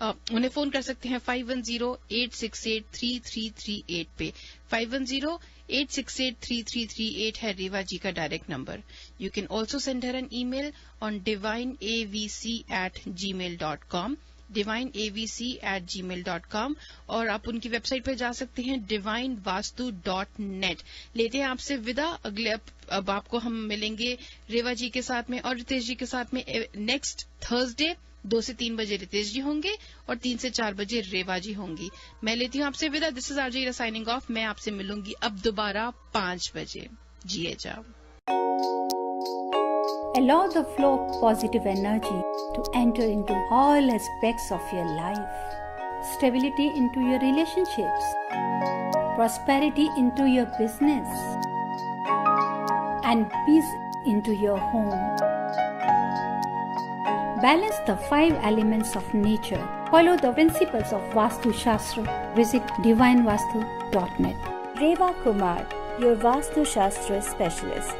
उन्हें फोन कर सकते हैं 5108683338 पे। 5108683338 है रेवा जी का direct number. You can also send her an email on divineavc@gmail.com, divineavc@gmail.com, और आप उनकी वेबसाइट पर जा सकते हैं divinevastu.net। लेते हैं आपसे विदा। अब आपको हम मिलेंगे रेवा जी के साथ में और रितेश जी के साथ में नेक्स्ट थर्सडे 2 से 3 बजे रितेश जी होंगे और 3 से 4 बजे रेवा जी होंगी। मैं लेती हूँ आपसे विदा। This is RJ signing off. मैं आपसे मिलूंगी अब दोबारा 5 बजे। जिए जाओ। Allow the flow of positive energy to enter into all aspects of your life. Stability into your relationships. Prosperity into your business. And peace into your home. Balance the 5 elements of nature. Follow the principles of Vastu Shastra. Visit divinevastu.net. Reva Kumar, your Vastu Shastra specialist.